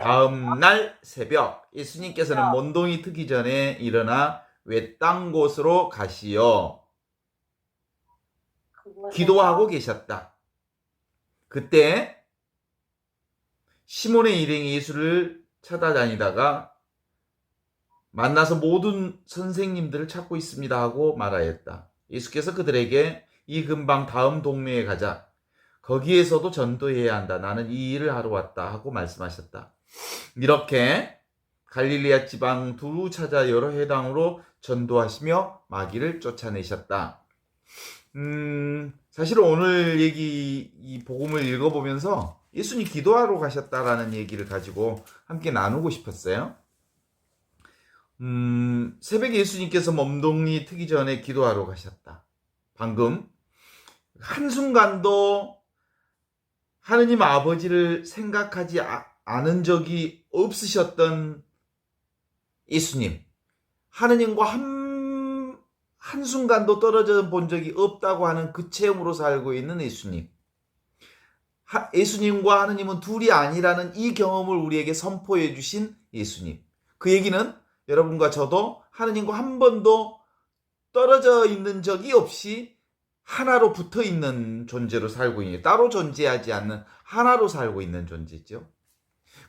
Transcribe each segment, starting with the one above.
다음 날 새벽 예수님께서는 먼동이 트기 전에 일어나 외딴 곳으로 가시어 기도하고 계셨다. 그때 시몬의 일행이 예수를 찾아다니다가 만나서 모든 선생님들을 찾고 있습니다 하고 말하였다. 예수께서 그들에게 이 근방 다음 동네에 가자. 거기에서도 전도해야 한다. 나는 이 일을 하러 왔다 하고 말씀하셨다. 이렇게 갈릴리아 지방 두루 찾아 여러 회당으로 전도하시며 마귀를 쫓아내셨다. 사실 오늘 이 복음을 읽어보면서 예수님 기도하러 가셨다라는 얘기를 가지고 함께 나누고 싶었어요. 새벽에 예수님께서 몸동이 트기 전에 기도하러 가셨다. 방금 한순간도 하느님 아버지를 생각하지 않은 적이 없으셨던 예수님. 하느님과 한순간도 떨어져 본 적이 없다고 하는 그 체험으로 살고 있는 예수님. 예수님과 하느님은 둘이 아니라는 이 경험을 우리에게 선포해 주신 예수님. 그 얘기는 여러분과 저도 하느님과 한 번도 떨어져 있는 적이 없이 하나로 붙어 있는 존재로 살고 있는, 따로 존재하지 않는 하나로 살고 있는 존재죠.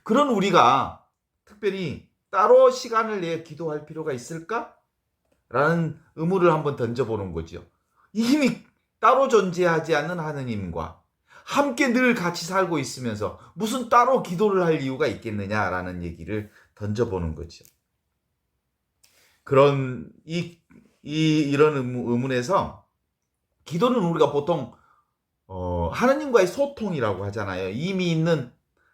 그런 우리가 특별히 따로 시간을 내 기도할 필요가 있을까? 라는 의문을 한번 던져보는 거죠. 이미 따로 존재하지 않는 하느님과 함께 늘 같이 살고 있으면서 무슨 따로 기도를 할 이유가 있겠느냐라는 얘기를 던져보는 거죠. 이런 의문에서 기도는 우리가 보통 하느님과의 소통이라고 하잖아요. 이미 있는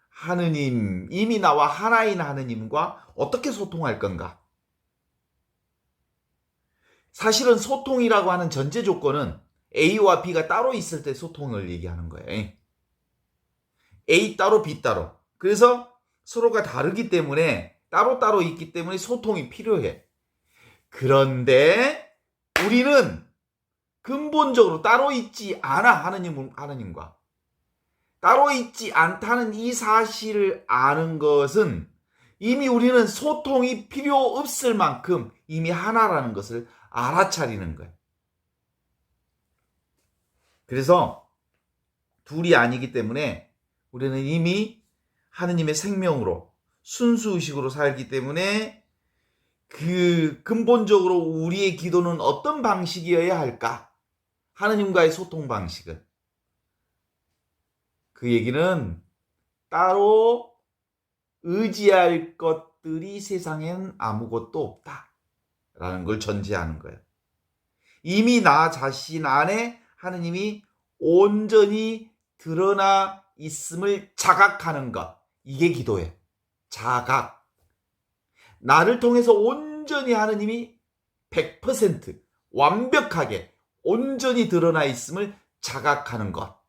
하느님, 이미 나와 하나인 하느님과 어떻게 소통할 건가? 사실은 소통이라고 하는 전제 조건은 A와 B가 따로 있을 때 소통을 얘기하는 거예요. A 따로 B 따로. 그래서 서로가 다르기 때문에 따로따로 있기 때문에 소통이 필요해. 그런데 우리는 근본적으로 따로 있지 않아. 하느님과 따로 있지 않다는 이 사실을 아는 것은 이미 우리는 소통이 필요 없을 만큼 이미 하나라는 것을 알아차리는 거예요. 그래서 둘이 아니기 때문에 우리는 이미 하느님의 생명으로 순수의식으로 살기 때문에 그 근본적으로 우리의 기도는 어떤 방식이어야 할까? 하느님과의 소통 방식은. 그 얘기는 따로 의지할 것들이 세상엔 아무것도 없다라는 걸 전제하는 거예요. 이미 나 자신 안에 하느님이 온전히 드러나 있음을 자각하는 것. 이게 기도예요. 자각. 나를 통해서 온전히 하느님이 100% 완벽하게 온전히 드러나 있음을 자각하는 것.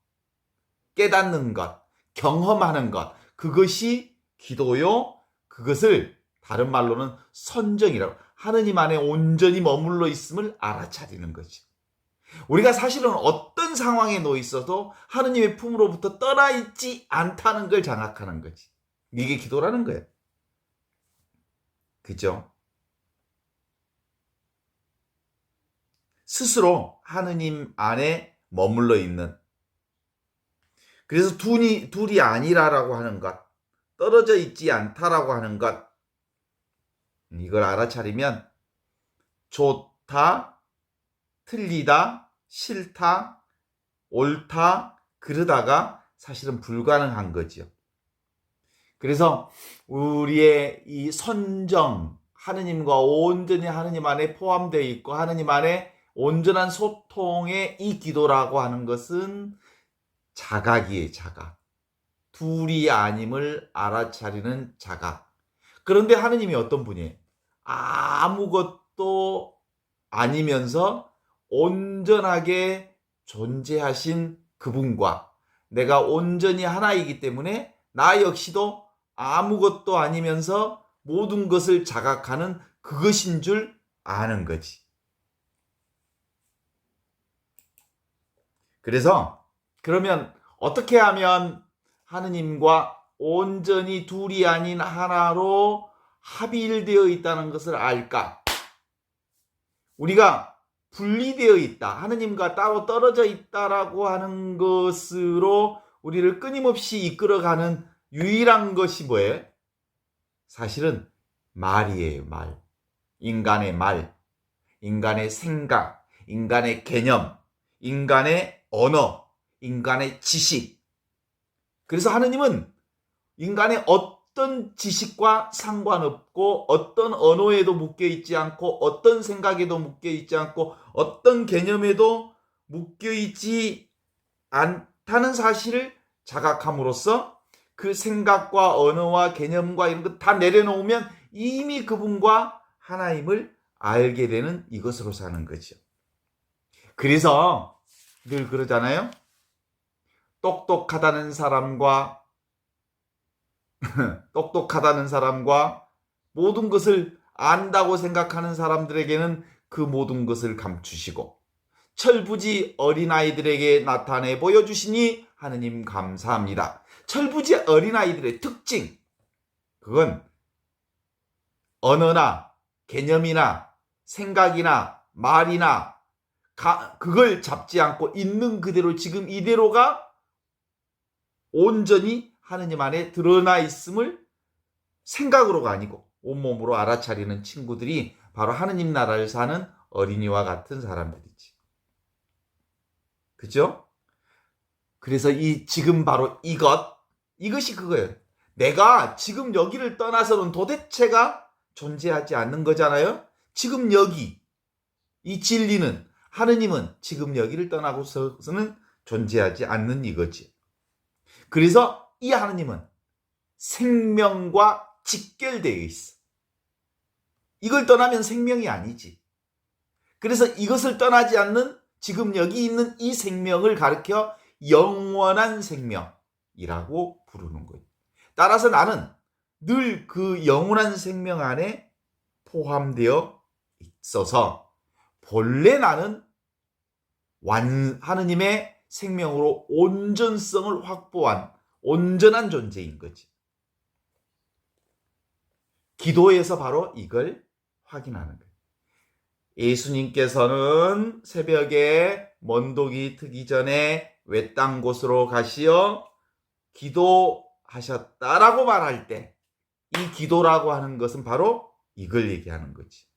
깨닫는 것. 경험하는 것. 그것이 기도요. 그것을 다른 말로는 선정이라고. 하느님 안에 온전히 머물러 있음을 알아차리는 거죠. 우리가 사실은 어떤 상황에 놓여 있어도 하느님의 품으로부터 떠나 있지 않다는 걸 장악하는 거지. 이게 기도라는 거예요. 그죠? 스스로 하느님 안에 머물러 있는. 그래서 둘이 아니라라고 하는 것, 떨어져 있지 않다라고 하는 것, 이걸 알아차리면 좋다, 틀리다, 싫다, 옳다, 그러다가 사실은 불가능한 거죠. 그래서 우리의 이 선정, 하느님과 온전히 하느님 안에 포함되어 있고 하느님 안에 온전한 소통의 이 기도라고 하는 것은 자각이에요. 자각. 둘이 아님을 알아차리는 자각. 그런데 하느님이 어떤 분이에요? 아무것도 아니면서 온전하게 존재하신 그분과 내가 온전히 하나이기 때문에 나 역시도 아무것도 아니면서 모든 것을 자각하는 그것인 줄 아는 거지. 그래서 그러면 어떻게 하면 하느님과 온전히 둘이 아닌 하나로 합일되어 있다는 것을 알까? 우리가 분리되어 있다, 하느님과 따로 떨어져 있다라고 하는 것으로 우리를 끊임없이 이끌어가는 유일한 것이 뭐예요? 사실은 말이에요. 말. 인간의 말, 인간의 생각, 인간의 개념, 인간의 언어, 인간의 지식. 그래서 하느님은 인간의 어떤 지식과 상관없고 어떤 언어에도 묶여있지 않고 어떤 생각에도 묶여있지 않고 어떤 개념에도 묶여있지 않다는 사실을 자각함으로써 그 생각과 언어와 개념과 이런 것 다 내려놓으면 이미 그분과 하나님을 알게 되는 이것으로 사는 거죠. 그래서 늘 그러잖아요. 똑똑하다는 사람과 모든 것을 안다고 생각하는 사람들에게는 그 모든 것을 감추시고 철부지 어린아이들에게 나타내 보여주시니 하느님 감사합니다. 철부지 어린아이들의 특징, 그건 언어나 개념이나 생각이나 말이나 그걸 잡지 않고 있는 그대로 지금 이대로가 온전히 하느님 안에 드러나 있음을 생각으로가 아니고 온몸으로 알아차리는 친구들이 바로 하느님 나라를 사는 어린이와 같은 사람들이지. 그죠? 그래서 지금 바로 이것이 그거예요. 내가 지금 여기를 떠나서는 도대체가 존재하지 않는 거잖아요. 지금 여기, 이 진리는, 하느님은 지금 여기를 떠나고서는 존재하지 않는 이거지. 그래서 이 하느님은 생명과 직결되어 있어. 이걸 떠나면 생명이 아니지. 그래서 이것을 떠나지 않는 지금 여기 있는 이 생명을 가리켜 영원한 생명이라고 부르는 거예요. 따라서 나는 늘 그 영원한 생명 안에 포함되어 있어서 본래 나는 하느님의 생명으로 온전성을 확보한 온전한 존재인 거지. 기도에서 바로 이걸 확인하는 거예요. 예수님께서는 새벽에 먼독이 트기 전에 외딴 곳으로 가시어 기도하셨다라고 말할 때 이 기도라고 하는 것은 바로 이걸 얘기하는 거지.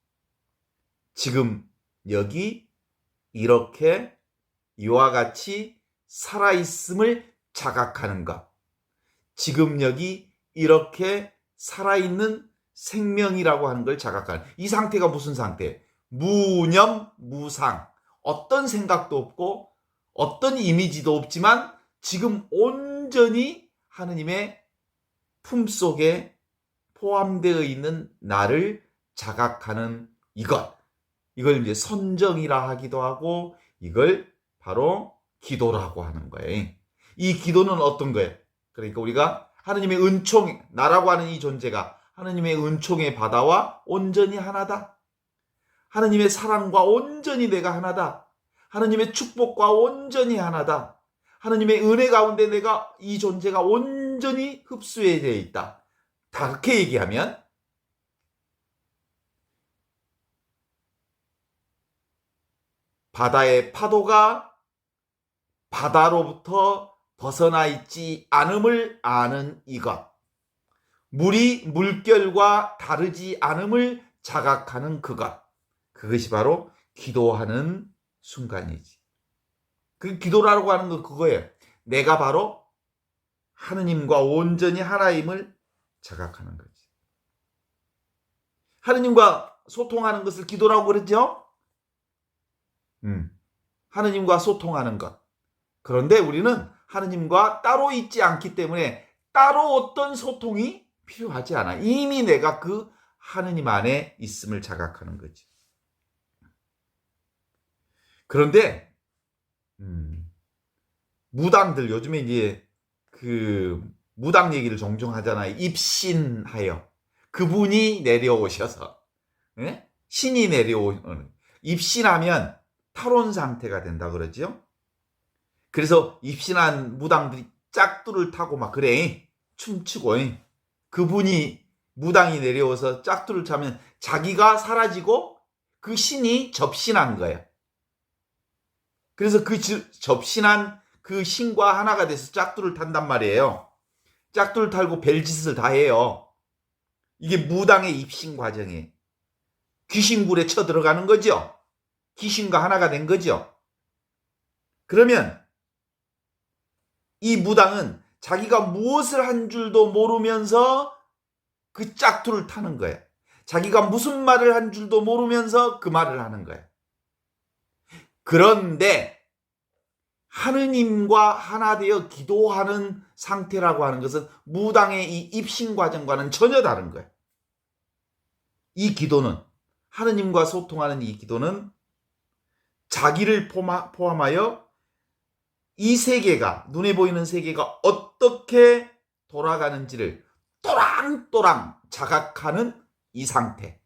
지금 여기 이렇게 이와 같이 살아있음을 자각하는 것. 지금 여기 이렇게 살아있는 생명이라고 하는 걸 자각하는 이 상태가 무슨 상태? 무념 무상. 어떤 생각도 없고 어떤 이미지도 없지만 지금 온전히 하느님의 품속에 포함되어 있는 나를 자각하는 이걸 이제 선정이라 하기도 하고 이걸 바로 기도라고 하는 거예요. 이 기도는 어떤 거예요? 그러니까 우리가 하느님의 은총, 나라고 하는 이 존재가 하느님의 은총의 바다와 온전히 하나다. 하느님의 사랑과 온전히 내가 하나다. 하느님의 축복과 온전히 하나다. 하느님의 은혜 가운데 내가 이 존재가 온전히 흡수해 되어 있다. 다 그렇게 얘기하면 바다의 파도가 바다로부터 벗어나 있지 않음을 아는 이것. 물이 물결과 다르지 않음을 자각하는 그것. 그것이 바로 기도하는 순간이지. 그 기도라고 하는 건 그거예요. 내가 바로 하느님과 온전히 하나임을 자각하는 거지. 하느님과 소통하는 것을 기도라고 그러죠? 하느님과 소통하는 것. 그런데 우리는 하느님과 따로 있지 않기 때문에 따로 어떤 소통이 필요하지 않아. 이미 내가 그 하느님 안에 있음을 자각하는 거지. 그런데 무당들 요즘에 이제 그 무당 얘기를 종종 하잖아요. 입신하여 그분이 내려오셔서 신이 내려오는 입신하면 탈원 상태가 된다 그러죠. 그래서 입신한 무당들이 짝두를 타고 막 그래. 춤추고 그분이 무당이 내려와서 짝두를 차면 자기가 사라지고 그 신이 접신한 거예요. 그래서 그 접신한 그 신과 하나가 돼서 짝두를 탄단 말이에요. 짝두를 탈고 별짓을 다 해요. 이게 무당의 입신 과정이에요. 귀신굴에 쳐들어가는 거죠. 귀신과 하나가 된 거죠. 그러면 이 무당은 자기가 무엇을 한 줄도 모르면서 그 짝두를 타는 거예요. 자기가 무슨 말을 한 줄도 모르면서 그 말을 하는 거예요. 그런데 하느님과 하나 되어 기도하는 상태라고 하는 것은 무당의 이 입신 과정과는 전혀 다른 거예요. 이 기도는, 하느님과 소통하는 이 기도는 자기를 포함하여 이 세계가, 눈에 보이는 세계가 어떻게 돌아가는지를 또랑또랑 자각하는 이 상태.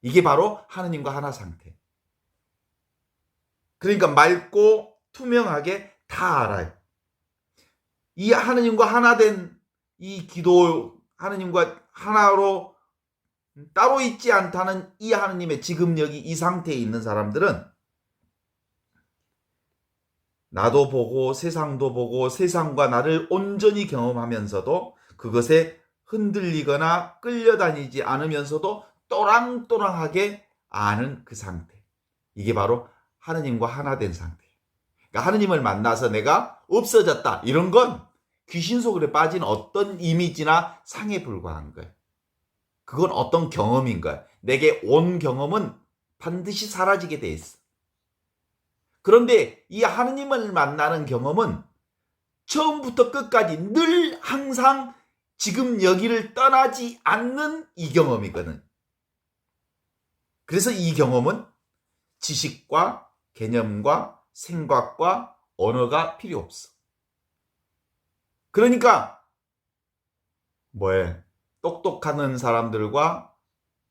이게 바로 하느님과 하나 상태. 그러니까 맑고 투명하게 다 알아요. 이 하느님과 하나 된 이 기도, 하느님과 하나로 따로 있지 않다는 이 하느님의 지금 여기 이 상태에 있는 사람들은 나도 보고 세상도 보고 세상과 나를 온전히 경험하면서도 그것에 흔들리거나 끌려다니지 않으면서도 또랑또랑하게 아는 그 상태. 이게 바로 하느님과 하나 된 상태예요. 그러니까 하느님을 만나서 내가 없어졌다. 이런 건 귀신 속에 빠진 어떤 이미지나 상에 불과한 거예요. 그건 어떤 경험인 거예요. 내게 온 경험은 반드시 사라지게 돼 있어. 그런데 이 하느님을 만나는 경험은 처음부터 끝까지 늘 항상 지금 여기를 떠나지 않는 이 경험이거든. 그래서 이 경험은 지식과 개념과 생각과 언어가 필요 없어. 그러니까 똑똑하는 사람들과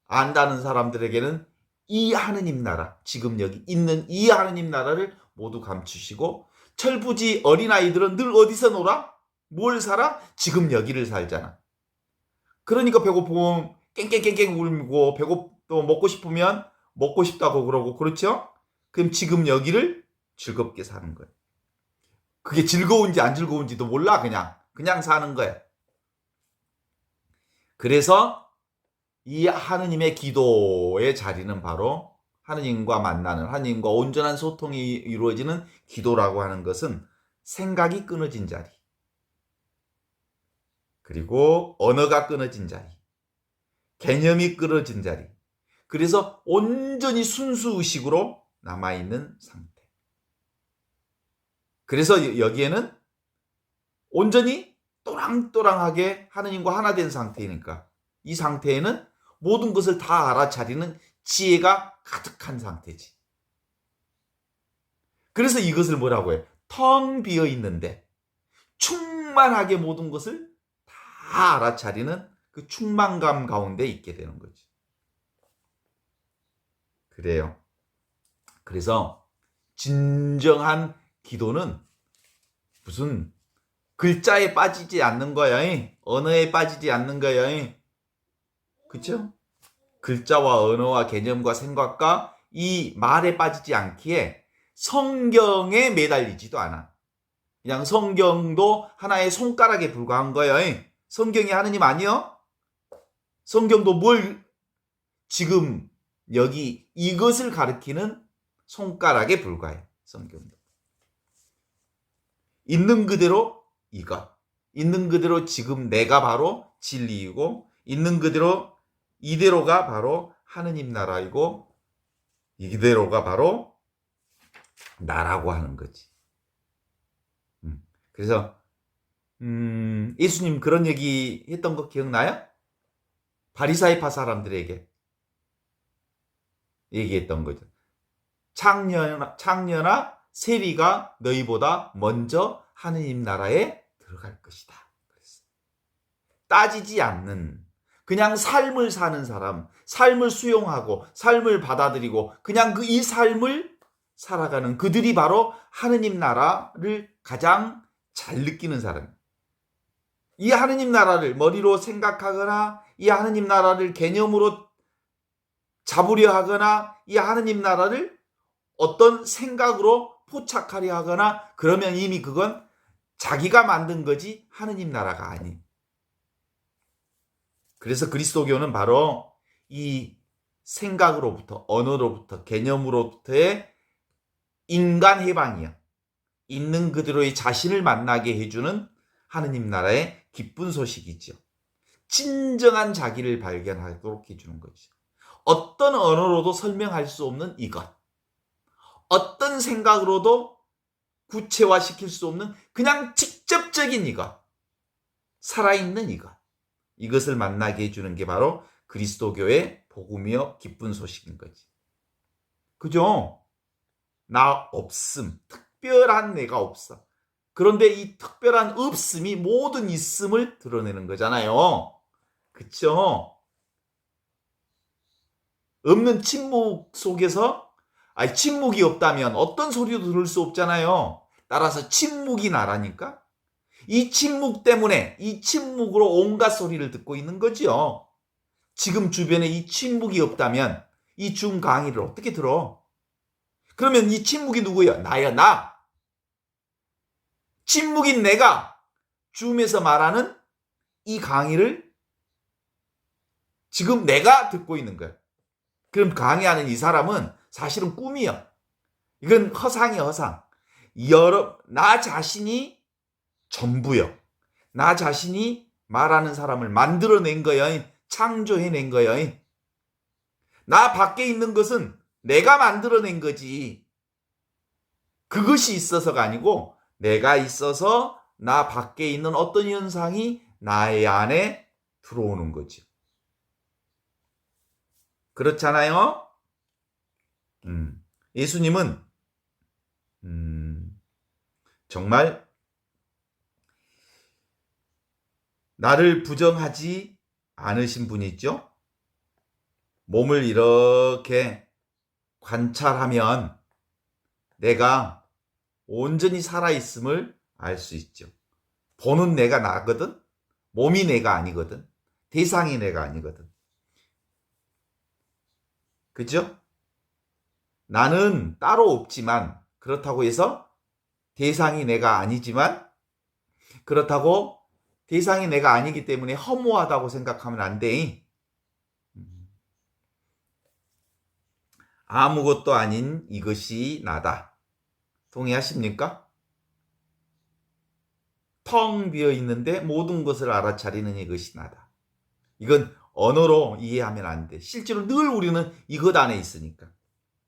안다는 사람들에게는 이 하느님 나라, 지금 여기 있는 이 하느님 나라를 모두 감추시고, 철부지 어린아이들은 늘 어디서 놀아? 뭘 살아? 지금 여기를 살잖아. 그러니까 배고프면 깽깽깽깽 울고, 또 먹고 싶으면 먹고 싶다고 그러고, 그렇죠? 그럼 지금 여기를 즐겁게 사는 거예요. 그게 즐거운지 안 즐거운지도 몰라. 그냥 사는 거예요. 그래서 이 하느님의 기도의 자리는 바로 하느님과 만나는, 하느님과 온전한 소통이 이루어지는 기도라고 하는 것은 생각이 끊어진 자리, 그리고 언어가 끊어진 자리, 개념이 끊어진 자리, 그래서 온전히 순수의식으로 남아있는 상태. 그래서 여기에는 온전히 또랑또랑하게 하느님과 하나 된 상태니까 이 상태에는 모든 것을 다 알아차리는 지혜가 가득한 상태지. 그래서 이것을 뭐라고 해요? 텅 비어 있는데 충만하게 모든 것을 다 알아차리는 그 충만감 가운데 있게 되는 거지. 그래요. 그래서 진정한 기도는 무슨 글자에 빠지지 않는 거야. 언어에 빠지지 않는 거야. 그렇죠? 글자와 언어와 개념과 생각과 이 말에 빠지지 않기에 성경에 매달리지도 않아. 그냥 성경도 하나의 손가락에 불과한 거예요. 성경이 하느님 아니요? 성경도 뭘 지금 여기 이것을 가리키는 손가락에 불과해. 성경도. 있는 그대로 이것. 있는 그대로 지금 내가 바로 진리이고, 있는 그대로 이대로가 바로 하느님 나라이고, 이대로가 바로 나라고 하는 거지. 그래서 예수님 그런 얘기 했던 거 기억나요? 바리사이파 사람들에게 얘기했던 거죠. 창녀나 세리가 너희보다 먼저 하느님 나라에 들어갈 것이다. 그랬어요. 따지지 않는, 그냥 삶을 사는 사람, 삶을 수용하고 삶을 받아들이고 그냥 이 삶을 살아가는 그들이 바로 하느님 나라를 가장 잘 느끼는 사람. 이 하느님 나라를 머리로 생각하거나 이 하느님 나라를 개념으로 잡으려 하거나 이 하느님 나라를 어떤 생각으로 포착하려 하거나 그러면 이미 그건 자기가 만든 거지 하느님 나라가 아니. 그래서 그리스도교는 바로 이 생각으로부터 언어로부터 개념으로부터의 인간 해방이야. 있는 그대로의 자신을 만나게 해주는 하느님 나라의 기쁜 소식이죠. 진정한 자기를 발견하도록 해주는 거죠. 어떤 언어로도 설명할 수 없는 이것. 어떤 생각으로도 구체화시킬 수 없는 그냥 직접적인 이것. 살아있는 이것. 이것을 만나게 해주는 게 바로 그리스도교의 복음이요 기쁜 소식인 거지. 그죠? 나 없음. 특별한 내가 없어. 그런데 이 특별한 없음이 모든 있음을 드러내는 거잖아요. 그쵸? 없는 침묵 속에서 침묵이 없다면 어떤 소리도 들을 수 없잖아요. 따라서 침묵이 나라니까. 이 침묵 때문에 이 침묵으로 온갖 소리를 듣고 있는 거죠. 지금 주변에 이 침묵이 없다면 이 줌 강의를 어떻게 들어? 그러면 이 침묵이 누구야? 나야, 나. 침묵인 내가 줌에서 말하는 이 강의를 지금 내가 듣고 있는 거야. 그럼 강의하는 이 사람은 사실은 꿈이야. 이건 허상이야, 허상. 나 자신이 전부요. 나 자신이 말하는 사람을 만들어낸 거야. 창조해낸 거야. 나 밖에 있는 것은 내가 만들어낸 거지. 그것이 있어서가 아니고 내가 있어서 나 밖에 있는 어떤 현상이 나의 안에 들어오는 거지. 그렇잖아요? 예수님은 정말 나를 부정하지 않으신 분이죠. 몸을 이렇게 관찰하면 내가 온전히 살아있음을 알 수 있죠. 보는 내가 나거든. 몸이 내가 아니거든. 대상이 내가 아니거든. 그죠? 나는 따로 없지만 그렇다고 해서 대상이 내가 아니지만 그렇다고 대상이 내가 아니기 때문에 허무하다고 생각하면 안 돼. 아무것도 아닌 이것이 나다. 동의하십니까? 텅 비어 있는데 모든 것을 알아차리는 이것이 나다. 이건 언어로 이해하면 안 돼. 실제로 늘 우리는 이것 안에 있으니까.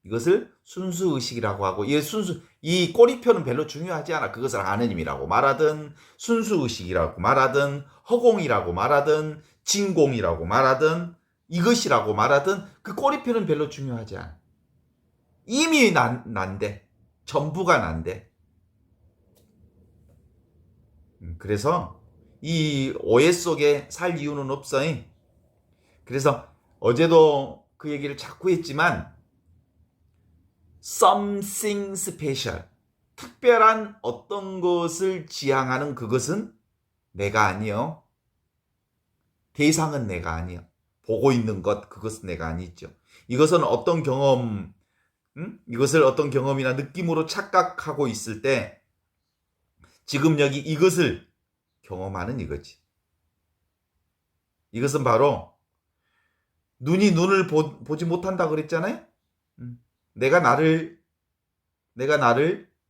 이것을 순수의식이라고 하고, 이 꼬리표는 별로 중요하지 않아. 그것을 하느님이라고 말하든, 순수의식이라고 말하든, 허공이라고 말하든, 진공이라고 말하든, 이것이라고 말하든, 그 꼬리표는 별로 중요하지 않아. 이미 난데. 전부가 난데. 그래서 이 오해 속에 살 이유는 없어. 그래서 어제도 그 얘기를 자꾸 했지만 something special, 특별한 어떤 것을 지향하는 그것은 내가 아니요. 대상은 내가 아니요. 보고 있는 것, 그것은 내가 아니죠. 이것은 어떤 경험, 이것을 어떤 경험이나 느낌으로 착각하고 있을 때 지금 여기 이것을 경험하는 이거지. 이것은 바로 눈이 눈을 보지 못한다 그랬잖아요. 내가 나를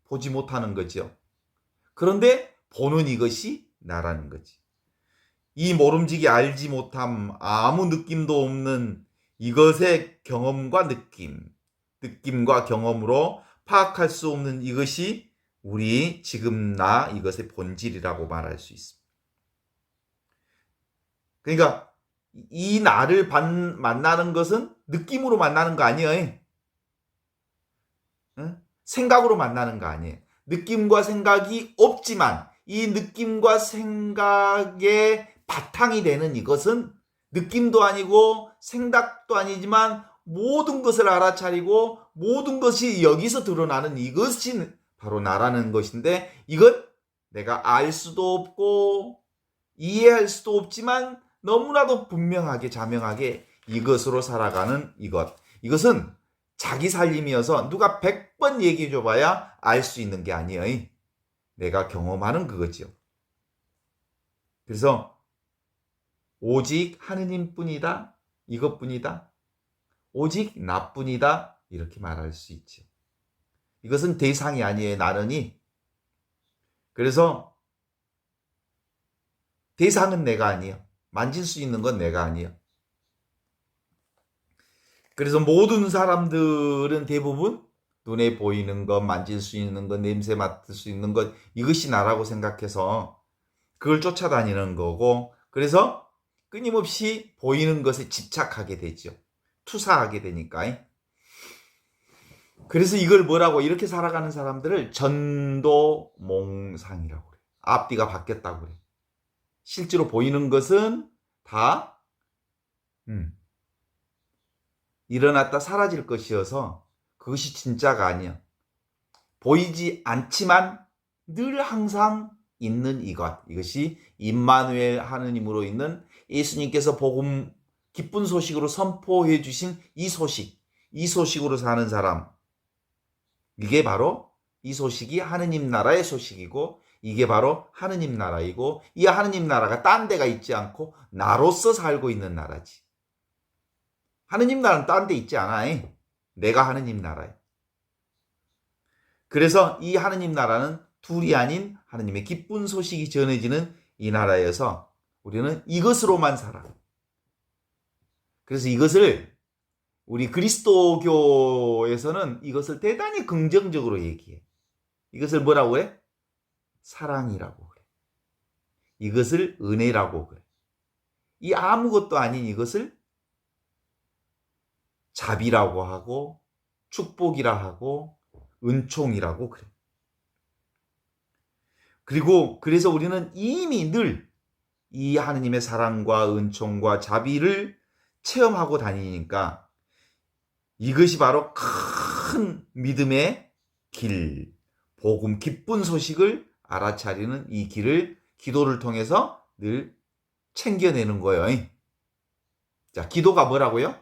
보지 못하는 거죠. 그런데 보는 이것이 나라는 거지. 이 모름지기 알지 못함, 아무 느낌도 없는 이것의 경험과 느낌과 경험으로 파악할 수 없는 이것이 우리 지금 나 이것의 본질이라고 말할 수 있습니다. 그러니까 이 나를 만나는 것은 느낌으로 만나는 거 아니에요. 생각으로 만나는 거 아니에요. 느낌과 생각이 없지만 이 느낌과 생각의 바탕이 되는 이것은 느낌도 아니고 생각도 아니지만 모든 것을 알아차리고 모든 것이 여기서 드러나는 이것이 바로 나라는 것인데, 이건 내가 알 수도 없고 이해할 수도 없지만 너무나도 분명하게 자명하게 이것으로 살아가는 이것. 이것은 자기 살림이어서 누가 100번 얘기해 줘봐야 알 수 있는 게 아니에요. 내가 경험하는 그거지요. 그래서 오직 하느님뿐이다. 이것뿐이다. 오직 나뿐이다. 이렇게 말할 수 있죠. 이것은 대상이 아니에요. 나는이. 그래서 대상은 내가 아니에요. 만질 수 있는 건 내가 아니에요. 그래서 모든 사람들은 대부분 눈에 보이는 것, 만질 수 있는 것, 냄새 맡을 수 있는 것, 이것이 나라고 생각해서 그걸 쫓아다니는 거고, 그래서 끊임없이 보이는 것에 집착하게 되죠. 투사하게 되니까. 그래서 이걸 뭐라고, 이렇게 살아가는 사람들을 전도몽상이라고 그래요. 앞뒤가 바뀌었다고 그래요. 실제로 보이는 것은 다 일어났다 사라질 것이어서 그것이 진짜가 아니야. 보이지 않지만 늘 항상 있는 이것. 이것이 임마누엘 하느님으로 있는 예수님께서 복음 기쁜 소식으로 선포해 주신 이 소식. 이 소식으로 사는 사람. 이게 바로 이 소식이 하느님 나라의 소식이고 이게 바로 하느님 나라이고 이 하느님 나라가 딴 데가 있지 않고 나로서 살고 있는 나라지. 하느님 나라는 딴 데 있지 않아. 내가 하느님 나라야. 그래서 이 하느님 나라는 둘이 아닌 하느님의 기쁜 소식이 전해지는 이 나라여서 우리는 이것으로만 살아. 그래서 이것을 우리 그리스도교에서는 이것을 대단히 긍정적으로 얘기해. 이것을 뭐라고 해? 사랑이라고 그래. 이것을 은혜라고 그래. 이 아무것도 아닌 이것을 자비라고 하고 축복이라 하고 은총이라고 그래. 그리고 그래서 우리는 이미 늘 이 하느님의 사랑과 은총과 자비를 체험하고 다니니까 이것이 바로 큰 믿음의 길, 복음 기쁜 소식을 알아차리는 이 길을 기도를 통해서 늘 챙겨내는 거예요. 자, 기도가 뭐라고요?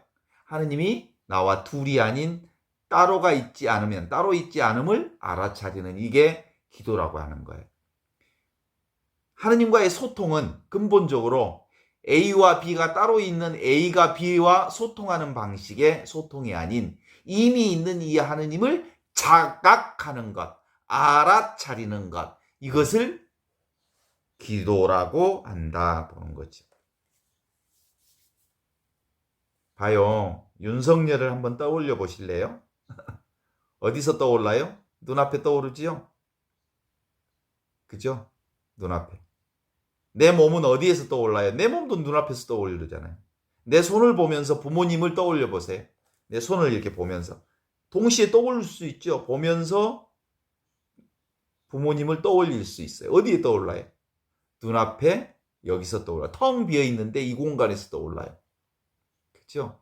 하느님이 나와 둘이 아닌 따로 있지 않음을 알아차리는 이게 기도라고 하는 거예요. 하느님과의 소통은 근본적으로 A와 B가 따로 있는 A가 B와 소통하는 방식의 소통이 아닌 이미 있는 이 하느님을 자각하는 것, 알아차리는 것, 이것을 기도라고 한다 보는 거죠. 봐요. 윤석열을 한번 떠올려 보실래요? 어디서 떠올라요? 눈앞에 떠오르지요? 그죠? 눈앞에. 내 몸은 어디에서 떠올라요? 내 몸도 눈앞에서 떠오르잖아요. 내 손을 보면서 부모님을 떠올려 보세요. 내 손을 이렇게 보면서. 동시에 떠올릴 수 있죠. 보면서 부모님을 떠올릴 수 있어요. 어디에 떠올라요? 눈앞에 여기서 떠올라요. 텅 비어 있는데 이 공간에서 떠올라요. 그렇죠?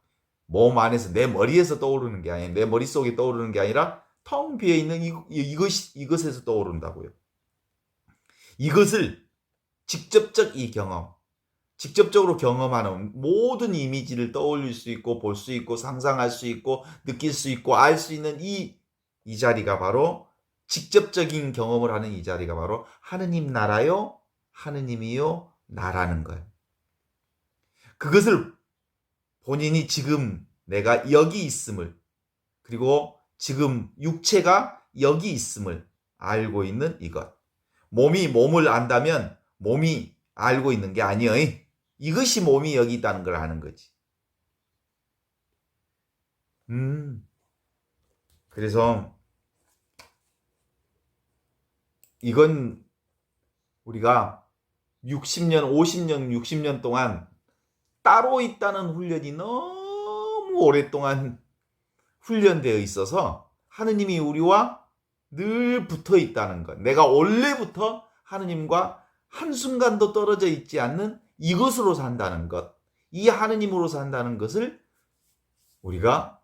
몸 안에서 내 머리에서 떠오르는 게 아니라 내 머릿속에 떠오르는 게 아니라 텅 비어 있는 이것에서 떠오른다고요. 이것을 직접적으로 경험하는 모든 이미지를 떠올릴 수 있고 볼 수 있고 상상할 수 있고 느낄 수 있고 알 수 있는 이 자리가 바로 직접적인 경험을 하는 이 자리가 바로 하느님 나라요, 하느님이요, 나라는 거예요. 그것을 본인이 지금 내가 여기 있음을 그리고 지금 육체가 여기 있음을 알고 있는 이것. 몸이 몸을 안다면 몸이 알고 있는 게 아니에요. 이것이 몸이 여기 있다는 걸 아는 거지. 그래서 이건 우리가 60년, 50년, 60년 동안 따로 있다는 훈련이 너무 오랫동안 훈련되어 있어서 하느님이 우리와 늘 붙어 있다는 것. 내가 원래부터 하느님과 한순간도 떨어져 있지 않는 이것으로 산다는 것. 이 하느님으로 산다는 것을 우리가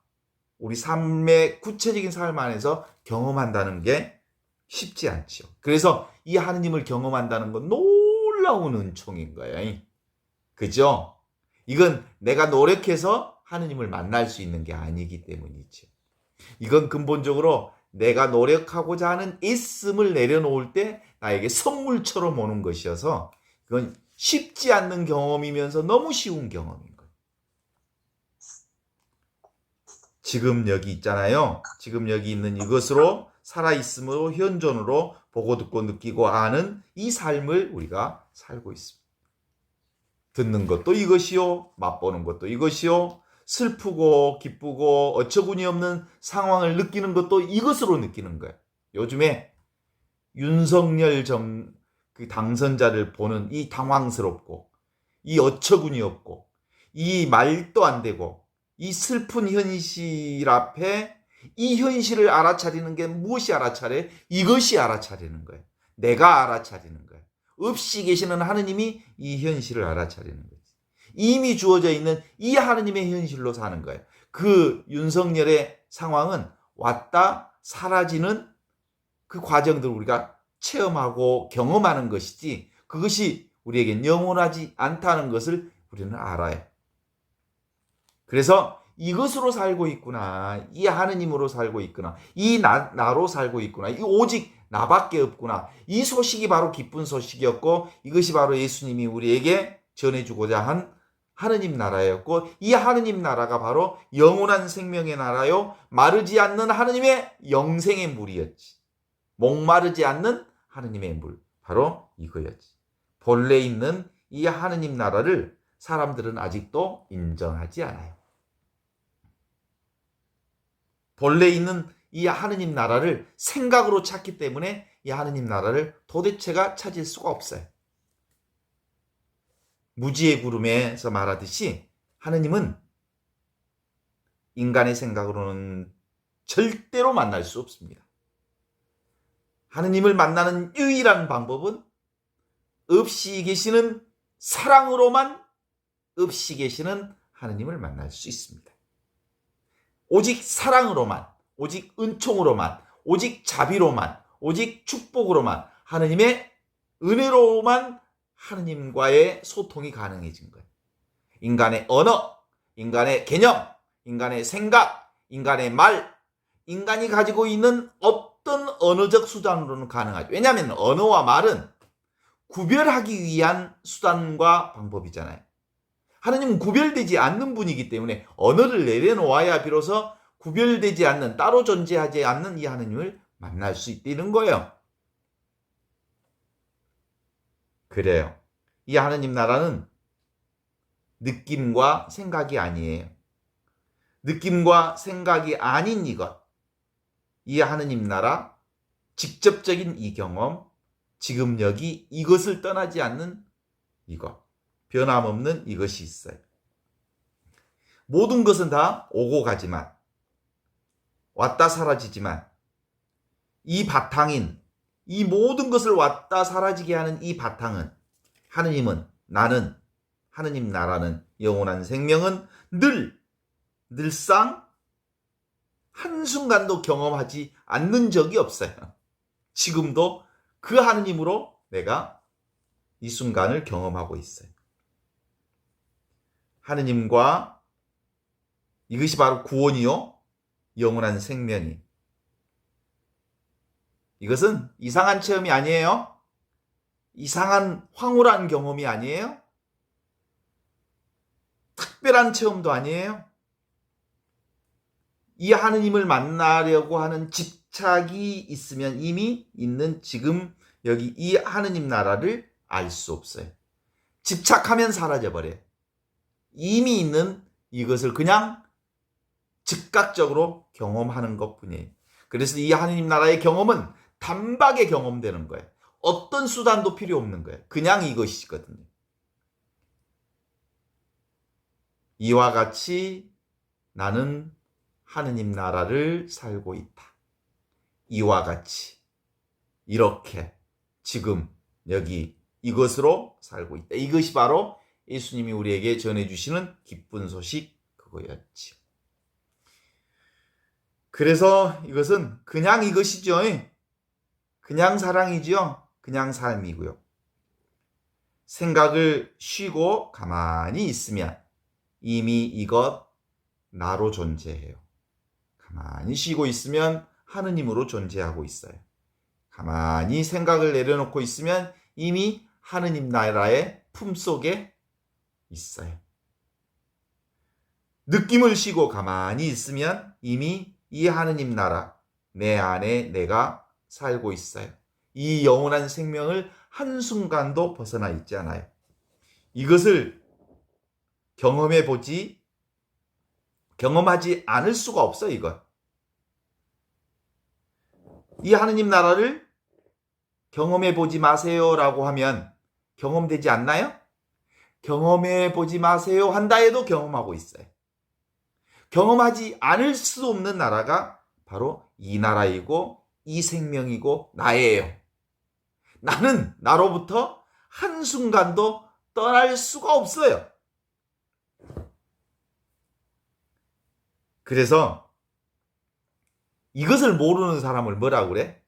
우리 삶의 구체적인 삶 안에서 경험한다는 게 쉽지 않죠. 그래서 이 하느님을 경험한다는 건 놀라운 은총인 거예요. 그죠? 이건 내가 노력해서 하느님을 만날 수 있는 게 아니기 때문이죠. 이건 근본적으로 내가 노력하고자 하는 애씀을 내려놓을 때 나에게 선물처럼 오는 것이어서 이건 쉽지 않는 경험이면서 너무 쉬운 경험인 거예요. 지금 여기 있잖아요. 지금 여기 있는 이것으로 살아있음으로 현존으로 보고 듣고 느끼고 아는 이 삶을 우리가 살고 있습니다. 듣는 것도 이것이요, 맛보는 것도 이것이요, 슬프고 기쁘고 어처구니 없는 상황을 느끼는 것도 이것으로 느끼는 거예요. 요즘에 윤석열 그 당선자를 보는 이 당황스럽고 이 어처구니 없고 이 말도 안 되고 이 슬픈 현실 앞에 이 현실을 알아차리는 게 무엇이 알아차려? 이것이 알아차리는 거예요. 내가 알아차리는 거예요. 없이 계시는 하느님이 이 현실을 알아차리는 거예요. 이미 주어져 있는 이 하느님의 현실로 사는 거예요. 그 윤석열의 상황은 왔다 사라지는 그 과정들을 우리가 체험하고 경험하는 것이지 그것이 우리에겐 영원하지 않다는 것을 우리는 알아요. 그래서 이것으로 살고 있구나. 이 하느님으로 살고 있구나. 이 나로 살고 있구나. 이 오직 나밖에 없구나. 이 소식이 바로 기쁜 소식이었고 이것이 바로 예수님이 우리에게 전해주고자 한 하느님 나라였고 이 하느님 나라가 바로 영원한 생명의 나라요. 마르지 않는 하느님의 영생의 물이었지. 목마르지 않는 하느님의 물. 바로 이거였지. 본래 있는 이 하느님 나라를 사람들은 아직도 인정하지 않아요. 본래 있는 이 하느님 나라를 생각으로 찾기 때문에 이 하느님 나라를 도대체가 찾을 수가 없어요. 무지의 구름에서 말하듯이 하느님은 인간의 생각으로는 절대로 만날 수 없습니다. 하느님을 만나는 유일한 방법은 없이 계시는 사랑으로만 없이 계시는 하느님을 만날 수 있습니다. 오직 사랑으로만, 오직 은총으로만, 오직 자비로만, 오직 축복으로만, 하느님의 은혜로만 하느님과의 소통이 가능해진 거예요. 인간의 언어, 인간의 개념, 인간의 생각, 인간의 말, 인간이 가지고 있는 어떤 언어적 수단으로는 가능하죠. 왜냐하면 언어와 말은 구별하기 위한 수단과 방법이잖아요. 하느님은 구별되지 않는 분이기 때문에 언어를 내려놓아야 비로소 구별되지 않는, 따로 존재하지 않는 이 하느님을 만날 수 있다는 거예요. 그래요. 이 하느님 나라는 느낌과 생각이 아니에요. 느낌과 생각이 아닌 이것. 이 하느님 나라, 직접적인 이 경험, 지금 여기 이것을 떠나지 않는 이것. 변함없는 이것이 있어요. 모든 것은 다 오고 가지만, 왔다 사라지지만, 이 바탕인, 이 모든 것을 왔다 사라지게 하는 이 바탕은, 하느님은, 나는, 하느님 나라는, 영원한 생명은 늘상 한순간도 경험하지 않는 적이 없어요. 지금도 그 하느님으로 내가 이 순간을 경험하고 있어요. 하느님과 이것이 바로 구원이요, 영원한 생명이. 이것은 이상한 체험이 아니에요. 이상한 황홀한 경험이 아니에요. 특별한 체험도 아니에요. 이 하느님을 만나려고 하는 집착이 있으면 이미 있는 지금 여기 이 하느님 나라를 알 수 없어요. 집착하면 사라져버려요. 이미 있는 이것을 그냥 즉각적으로 경험하는 것뿐이에요. 그래서 이 하느님 나라의 경험은 단박에 경험되는 거예요. 어떤 수단도 필요 없는 거예요. 그냥 이것이거든요. 이와 같이 나는 하느님 나라를 살고 있다. 이와 같이 이렇게 지금 여기 이것으로 살고 있다. 이것이 바로 예수님이 우리에게 전해주시는 기쁜 소식 그거였지. 그래서 이것은 그냥 이것이죠. 그냥 사랑이죠. 그냥 삶이고요. 생각을 쉬고 가만히 있으면 이미 이것 나로 존재해요. 가만히 쉬고 있으면 하느님으로 존재하고 있어요. 가만히 생각을 내려놓고 있으면 이미 하느님 나라의 품속에 있어요. 느낌을 쉬고 가만히 있으면 이미 이 하느님 나라, 내 안에 내가 살고 있어요. 이 영원한 생명을 한순간도 벗어나 있지 않아요. 이것을 경험하지 않을 수가 없어, 이것. 이 하느님 나라를 경험해 보지 마세요라고 하면 경험되지 않나요? 경험해 보지 마세요 한다 해도 경험하고 있어요. 경험하지 않을 수 없는 나라가 바로 이 나라이고 이 생명이고 나예요. 나는 나로부터 한순간도 떠날 수가 없어요. 그래서 이것을 모르는 사람을 뭐라고 그래?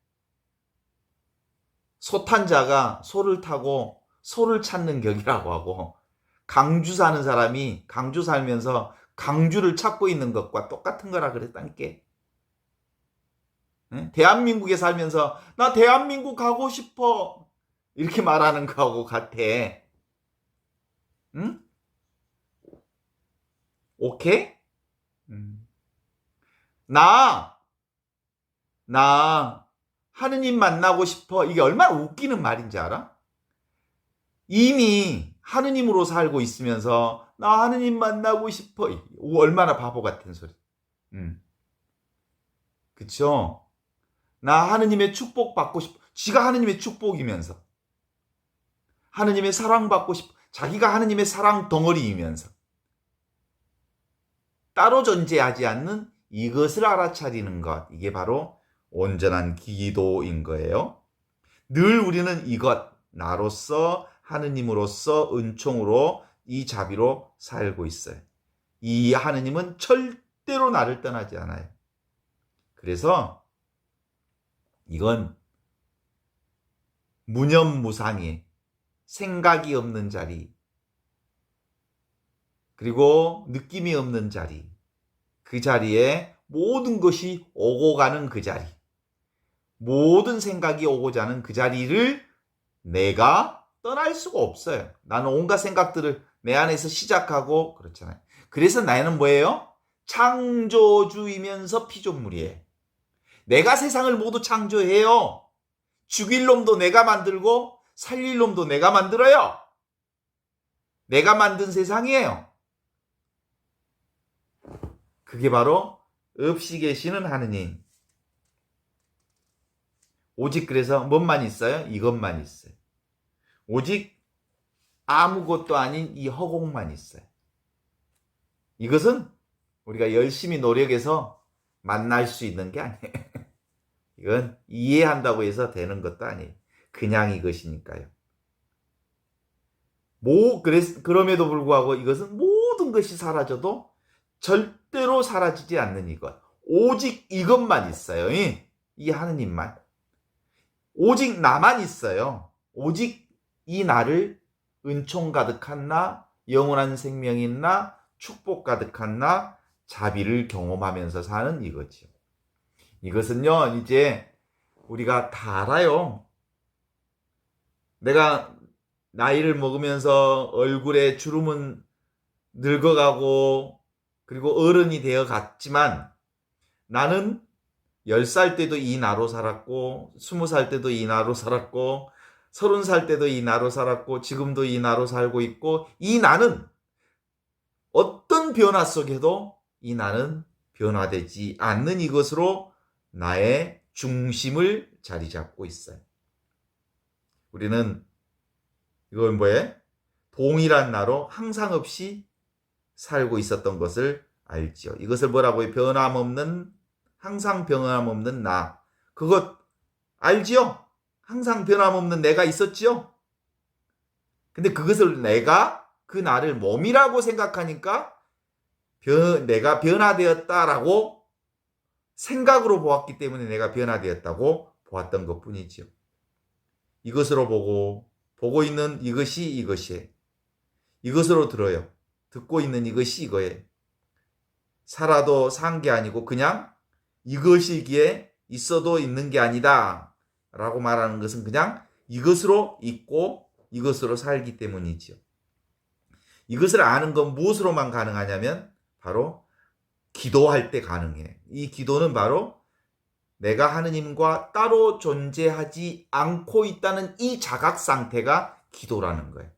소탄자가 소를 타고 소를 찾는 격이라고 하고, 강주 사는 사람이 강주 살면서 강주를 찾고 있는 것과 똑같은 거라 그랬다니까. 대한민국에 살면서 나 대한민국 가고 싶어 이렇게 말하는 거하고 같아. 응? 오케이? 나 하느님 만나고 싶어. 이게 얼마나 웃기는 말인지 알아? 이미 하느님으로 살고 있으면서 나 하느님 만나고 싶어. 얼마나 바보 같은 소리. 그쵸? 나 하느님의 축복 받고 싶어. 지가 하느님의 축복이면서. 하느님의 사랑 받고 싶어. 자기가 하느님의 사랑 덩어리이면서. 따로 존재하지 않는 이것을 알아차리는 것. 이게 바로 온전한 기도인 거예요. 늘 우리는 이것, 나로서 하느님으로서 은총으로 이 자비로 살고 있어요. 이 하느님은 절대로 나를 떠나지 않아요. 그래서 이건 무념무상의 생각이 없는 자리, 그리고 느낌이 없는 자리, 그 자리에 모든 것이 오고 가는 그 자리, 모든 생각이 오고자 하는 그 자리를 내가 떠날 수가 없어요. 나는 온갖 생각들을 내 안에서 시작하고 그렇잖아요. 그래서 나는 뭐예요? 창조주이면서 피조물이에요. 내가 세상을 모두 창조해요. 죽일 놈도 내가 만들고 살릴 놈도 내가 만들어요. 내가 만든 세상이에요. 그게 바로 없이 계시는 하느님. 오직 그래서 뭔만 있어요? 이것만 있어요. 오직 아무것도 아닌 이 허공만 있어요. 이것은 우리가 열심히 노력해서 만날 수 있는 게 아니에요. 이건 이해한다고 해서 되는 것도 아니에요. 그냥 이것이니까요. 그럼에도 불구하고 이것은 모든 것이 사라져도 절대로 사라지지 않는 이것. 오직 이것만 있어요. 이 하느님만. 오직 나만 있어요. 오직 이 나를 은총 가득한 나, 영원한 생명인 나, 축복 가득한 나, 자비를 경험하면서 사는 이거지요. 이것은요, 이제 우리가 다 알아요. 내가 나이를 먹으면서 얼굴에 주름은 늙어가고 그리고 어른이 되어 갔지만 나는 10살 때도 이 나로 살았고 20살 때도 이 나로 살았고 30살 때도 이 나로 살았고 지금도 이 나로 살고 있고 이 나는 어떤 변화 속에도 이 나는 변화되지 않는 이것으로 나의 중심을 자리 잡고 있어요. 우리는 이건 뭐예요? 동일한 나로 항상 없이 살고 있었던 것을 알지요. 이것을 뭐라고 해요? 변함없는, 항상 변함없는 나. 그것 알지요? 항상 변함없는 내가 있었지요? 근데 그것을 내가 그 나를 몸이라고 생각하니까 내가 변화되었다라고 생각으로 보았기 때문에 내가 변화되었다고 보았던 것 뿐이지요. 이것으로 보고 있는 이것이 이것이에요. 이것으로 들어요. 듣고 있는 이것이 이거예요. 살아도 산 게 아니고 그냥 이것이기에 있어도 있는 게 아니다 라고 말하는 것은 그냥 이것으로 있고 이것으로 살기 때문이지요. 이것을 아는 건 무엇으로만 가능하냐면 바로 기도할 때 가능해. 이 기도는 바로 내가 하느님과 따로 존재하지 않고 있다는 이 자각 상태가 기도라는 거예요.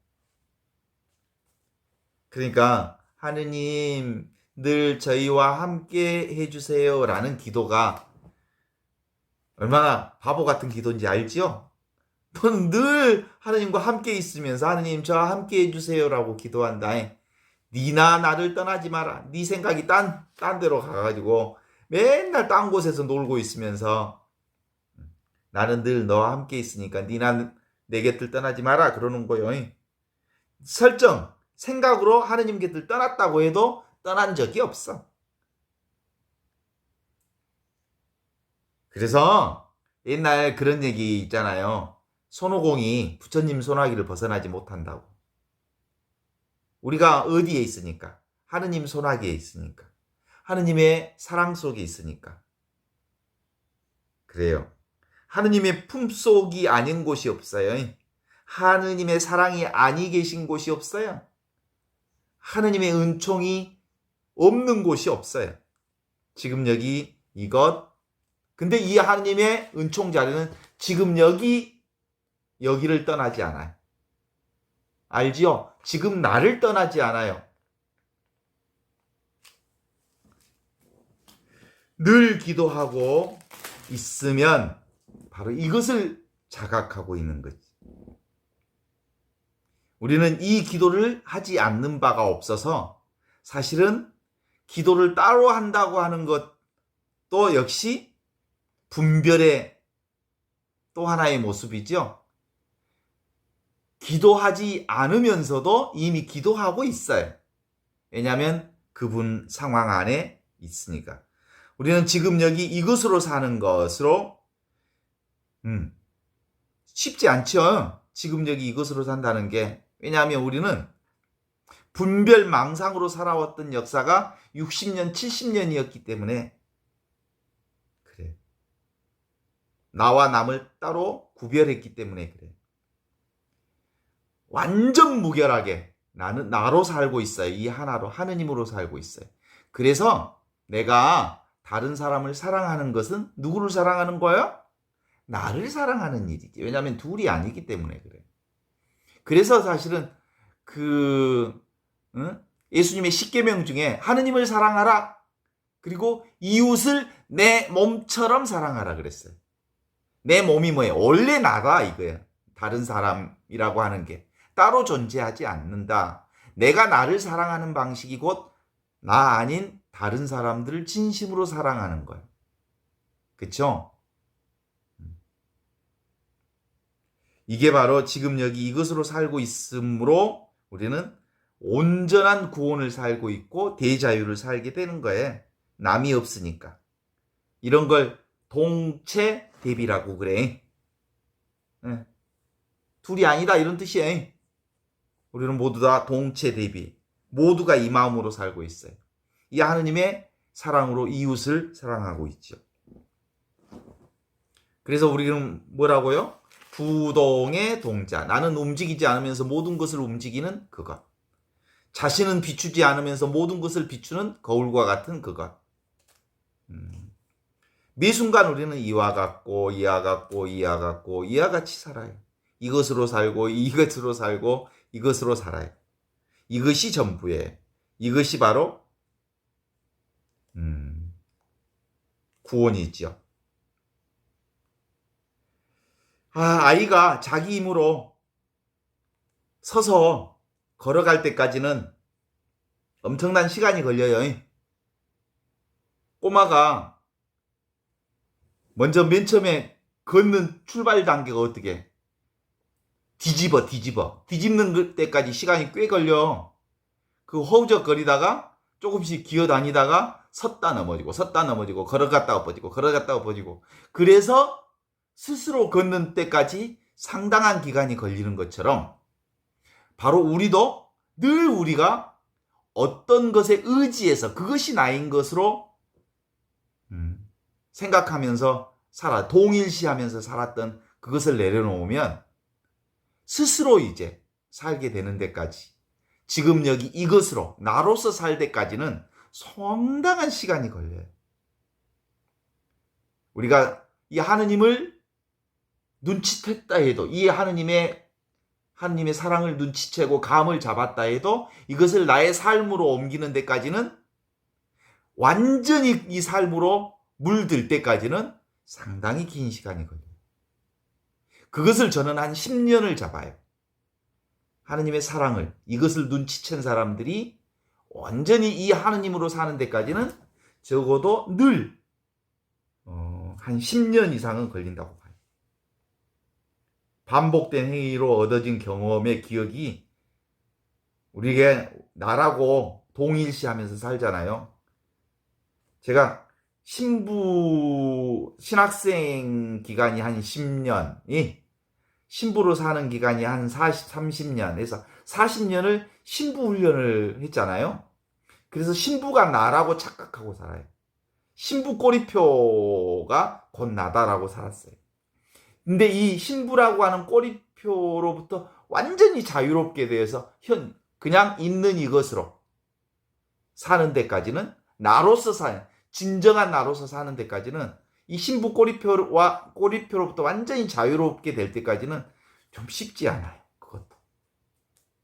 그러니까 하느님 늘 저희와 함께 해주세요 라는 기도가 얼마나 바보 같은 기도인지 알지요? 너는 늘 하느님과 함께 있으면서 하느님 저와 함께 해주세요 라고 기도한다. 니나 나를 떠나지 마라. 네 생각이 딴 데로 가가지고 맨날 딴 곳에서 놀고 있으면서 나는 늘 너와 함께 있으니까 니나 내 곁을 떠나지 마라 그러는 거예요. 설정 생각으로 하느님 곁을 떠났다고 해도 떠난 적이 없어. 그래서 옛날 그런 얘기 있잖아요. 손오공이 부처님 손아귀를 벗어나지 못한다고. 우리가 어디에 있으니까? 하느님 손아귀에 있으니까. 하느님의 사랑 속에 있으니까. 그래요. 하느님의 품속이 아닌 곳이 없어요. 하느님의 사랑이 아니 계신 곳이 없어요. 하느님의 은총이 없는 곳이 없어요. 지금 여기 이것. 근데 이 하느님의 은총 자리는 지금 여기를 떠나지 않아요. 알지요? 지금 나를 떠나지 않아요. 늘 기도하고 있으면 바로 이것을 자각하고 있는 거지. 우리는 이 기도를 하지 않는 바가 없어서 사실은 기도를 따로 한다고 하는 것도 역시 분별의 또 하나의 모습이죠. 기도하지 않으면서도 이미 기도하고 있어요. 왜냐하면 그분 상황 안에 있으니까. 우리는 지금 여기 이것으로 사는 것으로 쉽지 않죠. 지금 여기 이것으로 산다는 게. 왜냐하면 우리는 분별 망상으로 살아왔던 역사가 60년, 70년이었기 때문에 그래. 나와 남을 따로 구별했기 때문에 그래. 완전 무결하게 나는 나로 살고 있어요. 이 하나로 하느님으로 살고 있어요. 그래서 내가 다른 사람을 사랑하는 것은 누구를 사랑하는 거예요? 나를 사랑하는 일이지. 왜냐하면 둘이 아니기 때문에 그래. 그래서 사실은 예수님의 십계명 중에 하느님을 사랑하라. 그리고 이웃을 내 몸처럼 사랑하라 그랬어요. 내 몸이 뭐예요? 원래 나다 이거예요. 다른 사람이라고 하는 게 따로 존재하지 않는다. 내가 나를 사랑하는 방식이 곧 나 아닌 다른 사람들을 진심으로 사랑하는 거예요. 그렇죠? 이게 바로 지금 여기 이것으로 살고 있으므로 우리는 온전한 구원을 살고 있고 대자유를 살게 되는 거예요. 남이 없으니까. 이런 걸 동체 대비라고 그래. 둘이 아니다 이런 뜻이에요. 우리는 모두 다 동체 대비. 모두가 이 마음으로 살고 있어요. 이 하느님의 사랑으로 이웃을 사랑하고 있죠. 그래서 우리는 뭐라고요? 부동의 동자. 나는 움직이지 않으면서 모든 것을 움직이는 그것. 자신은 비추지 않으면서 모든 것을 비추는 거울과 같은 그것. 매 순간 우리는 이와 같고 이와 같고 이와 같고 이와 같이 살아요. 이것으로 살고 이것으로 살고 이것으로 살아요. 이것이 전부예요. 이것이 바로 구원이죠. 아이가 자기 힘으로 서서 걸어갈 때까지는 엄청난 시간이 걸려요. 꼬마가 먼저 맨 처음에 걷는 출발 단계가 어떻게? 뒤집는 때까지 시간이 꽤 걸려. 그 허우적거리다가 조금씩 기어다니다가 섰다 넘어지고 걸어갔다 엎어지고 그래서 스스로 걷는 때까지 상당한 기간이 걸리는 것처럼 바로 우리도 늘 우리가 어떤 것에 의지해서 그것이 나인 것으로 생각하면서 동일시하면서 살았던 그것을 내려놓으면 스스로 이제 살게 되는 데까지, 지금 여기 이것으로 나로서 살 때까지는 상당한 시간이 걸려요. 우리가 이 하느님을 눈치챘다 해도, 이 하느님의 사랑을 눈치채고 감을 잡았다 해도 이것을 나의 삶으로 옮기는 데까지는, 완전히 이 삶으로 물들 때까지는 상당히 긴 시간이 걸려요. 그것을 저는 한 10년을 잡아요. 하느님의 사랑을, 이것을 눈치챈 사람들이 완전히 이 하느님으로 사는 데까지는 적어도 늘 한 10년 이상은 걸린다고 봐요. 반복된 행위로 얻어진 경험의 기억이 우리에게 나라고 동일시하면서 살잖아요. 제가 신학생 기간이 한 10년이, 신부로 사는 기간이 한 30년 해서 40년을 신부 훈련을 했잖아요. 그래서 신부가 나라고 착각하고 살아요. 신부 꼬리표가 곧 나다라고 살았어요. 근데 이 신부라고 하는 꼬리표로부터 완전히 자유롭게 되어서 그냥 있는 이것으로 사는 데까지는, 진정한 나로서 사는 데까지는, 이 신부 꼬리표로부터 완전히 자유롭게 될 때까지는 좀 쉽지 않아요.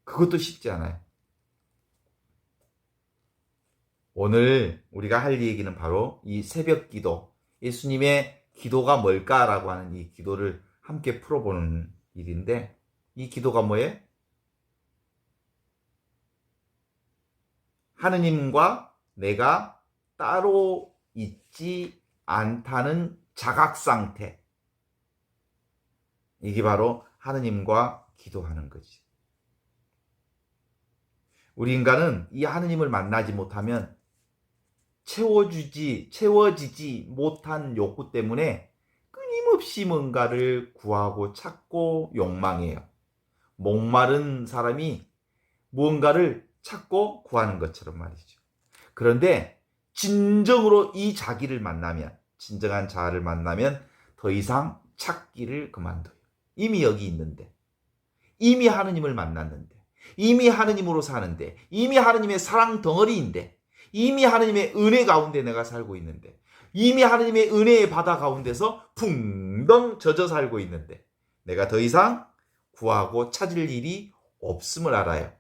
그것도 쉽지 않아요. 오늘 우리가 할 얘기는 바로 이 새벽 기도, 예수님의 기도가 뭘까라고 하는 이 기도를 함께 풀어보는 일인데, 이 기도가 뭐예요? 하느님과 내가 따로 있지 않다는 자각상태. 이게 바로 하느님과 기도하는 거지. 우리 인간은 이 하느님을 만나지 못하면 채워지지 못한 욕구 때문에 끊임없이 뭔가를 구하고 찾고 욕망해요. 목마른 사람이 무언가를 찾고 구하는 것처럼 말이죠. 그런데 진정으로 이 자기를 만나면, 진정한 자아를 만나면 더 이상 찾기를 그만둬요. 이미 여기 있는데, 이미 하느님을 만났는데, 이미 하느님으로 사는데, 이미 하느님의 사랑 덩어리인데, 이미 하느님의 은혜 가운데 내가 살고 있는데, 이미 하느님의 은혜의 바다 가운데서 붕덩 젖어 살고 있는데, 내가 더 이상 구하고 찾을 일이 없음을 알아요.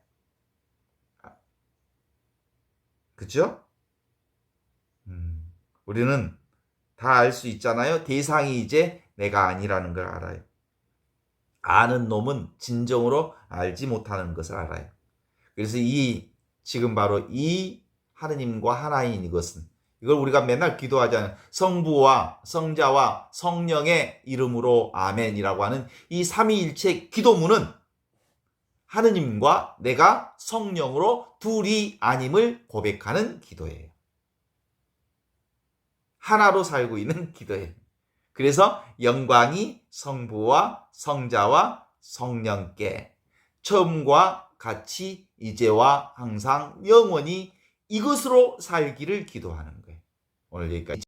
그죠? 우리는 다 알 수 있잖아요. 대상이 이제 내가 아니라는 걸 알아요. 아는 놈은 진정으로 알지 못하는 것을 알아요. 그래서 지금 바로 이 하느님과 하나인 이것은, 이걸 우리가 맨날 기도하잖아요. 성부와 성자와 성령의 이름으로 아멘이라고 하는 이 삼위일체 기도문은 하느님과 내가 성령으로 둘이 아님을 고백하는 기도예요. 하나로 살고 있는 기도예요. 그래서 영광이 성부와 성자와 성령께 처음과 같이 이제와 항상 영원히 이것으로 살기를 기도하는 거예요. 오늘 여기까지.